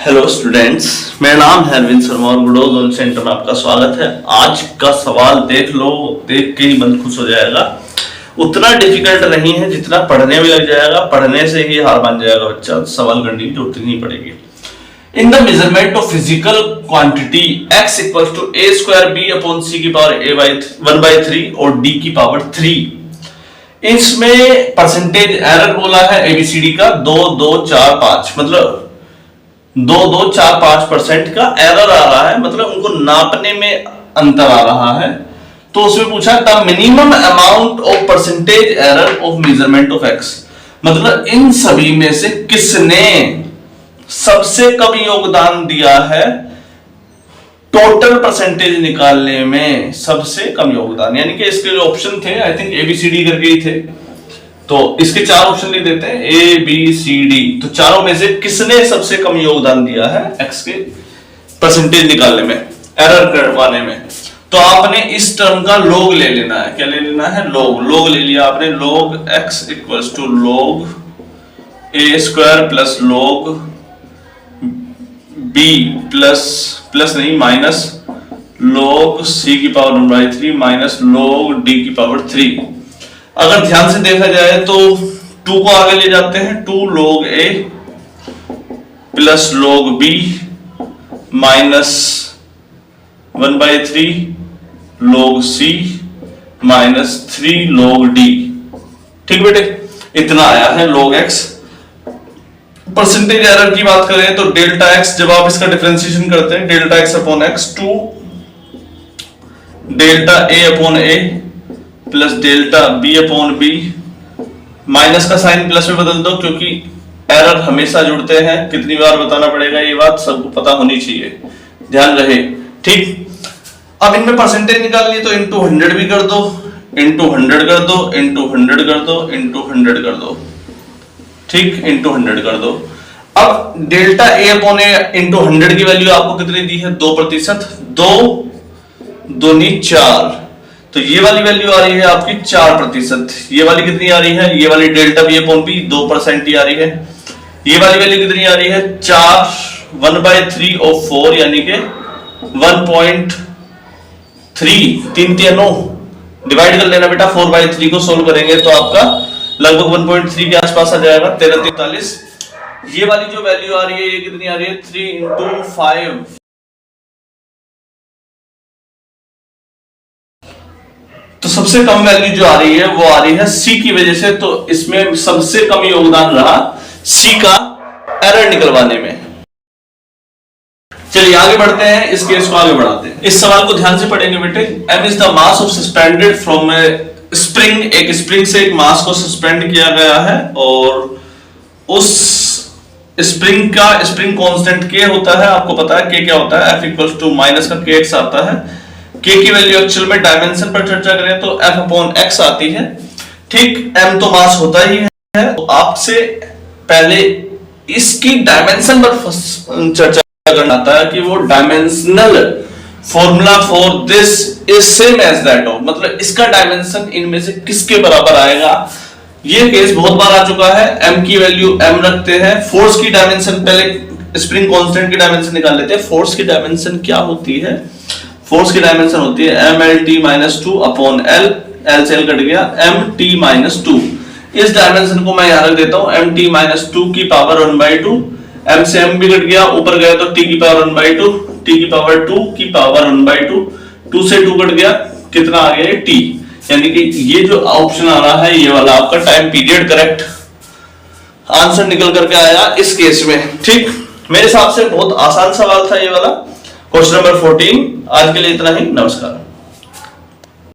Hello students, मेरा नाम है अरविंद शर्मा और गुडोज ऑन सेंटर में आपका स्वागत है। आज का सवाल देख लो, देख के ही मन खुश हो जाएगा। उतना डिफिकल्ट नहीं है जितना पढ़ने में लग जाएगा, पढ़ने से ही हार मान जाएगा बच्चा, सवाल करने की जरूरत नहीं पड़ेगी। In the measurement of physical quantity x equals to a square b upon c की पावर a बाई 1/3 और d की पावर 3। इसमें परसेंटेज एरर बोला है एबीसीडी का 2, 2, 4, 5, मतलब 2, 2, 4, 5% का एरर आ रहा है, मतलब उनको नापने में अंतर आ रहा है। तो उसमें पूछा the minimum amount of percentage error of measurement of x, मतलब इन सभी में से किसने सबसे कम योगदान दिया है टोटल परसेंटेज निकालने में, सबसे कम योगदान। यानी कि इसके जो ऑप्शन थे आई थिंक एबीसीडी करके ही थे, तो इसके चार ऑप्शन लिख देते हैं ए बी सी डी। तो चारों में से किसने सबसे कम योगदान दिया है x के परसेंटेज निकालने में, एरर करवाने में। तो आपने इस टर्म का log ले लेना है। क्या ले लेना है? log ले लिया आपने। log x equals to log a square plus log b plus नहीं माइनस log c की पावर 1/3 माइनस log d की पावर 3। अगर ध्यान से देखा जाए तो 2 को आगे ले जाते हैं, 2 log a plus log b minus 1/3 log c minus 3 log d। ठीक बेटे, इतना आया है log x। परसेंटेज एरर की बात करें तो डेल्टा x, जब आप इसका डिफरेंशिएशन करते हैं delta x upon x, 2 delta a upon a plus delta b upon b, minus का साइन प्लस में बदल दो क्योंकि एरर हमेशा जुड़ते हैं। कितनी बार बताना पड़ेगा, ये बात सबको पता होनी चाहिए, ध्यान रहे। ठीक, अब इनमें परसेंटेज निकालनी है तो इनटू 100 भी कर दो, इनटू 100 कर दो, इनटू 100 कर दो, इनटू 100 कर दो। ठीक, इनटू 100 कर दो। अब delta a upon a into 100 की वैल्यू आपको कितनी दी है? 2%। 2 दूनी 4, तो ये वाली वैल्यू आ रही है आपकी 4%। ये वाली कितनी आ रही है? ये वाली डेल्टा b अपॉन b 2% ही आ रही है। ये वाली वैल्यू कितनी आ रही है? 4, 1/3 ऑफ 4 यानी कि 1.3, 3 3 9 डिवाइड कर लेना बेटा। 4/3 को सोल्व करेंगे तो आपका लगभग 1.3 के आसपास आ जाएगा, 13 43। ये वाली जो वैल्यू आ रही है ये कितनी आ रही है? 3 × 5। तो सबसे कम वैल्यू जो आ रही है वो आ रही है सी की वजह से। तो इसमें सबसे कम योगदान रहा सी का एरर निकलवाने में। चलिए आगे बढ़ते हैं, इस केस को आगे बढ़ाते हैं। इस सवाल को ध्यान से पढ़ेंगे बेटे। m is the mass of suspended from A spring. एक स्प्रिंग से एक मास को सस्पेंड किया गया है और उस स्प्रिंग का स्प्रिंग कांस्टेंट k होता है। आपको पता है k क्या होता है? F इक्वल्स टू माइनस का kx आता है। k की वैल्यू एक्चुअल में डायमेंशन पर चर्चा करें तो F अपॉन x आती है। ठीक, m तो मास होता ही है। तो आपसे पहले इसकी डायमेंशन पर चर्चा करना आता है कि वो dimensional formula for this is same as that of, मतलब इसका डायमेंशन इनमें से किसके बराबर आएगा। ये केस बहुत बार आ चुका है। m की वैल्यू m रखते हैं। फोर्स की डायमेंशन, पहले स्प्रिंग कांस्टेंट की डायमेंशन निकाल लेते हैं। फोर्स की डायमेंशन क्या होती है? फोर्स की डायमेंशन होती है mlt-2 अपॉन l, l से l कट गया, mt-2। इस डायमेंशन को मैं यहां रख देता हूं mt-2 की पावर 1/2। m से m भी कट गया, ऊपर गया तो t की पावर 1/2, t की पावर 2 की पावर 1/2, 2 से 2 कट गया, कितना आ गया? t। यानी कि ये जो ऑप्शन आ रहा है ये वाला आपका टाइम पीरियड करेक्ट आंसर निकल करके आया इस केस में। ठीक, मेरे हिसाब से बहुत आसान सवाल था ये वाला। Question number 14। आज के लिए इतना ही, नमस्कार।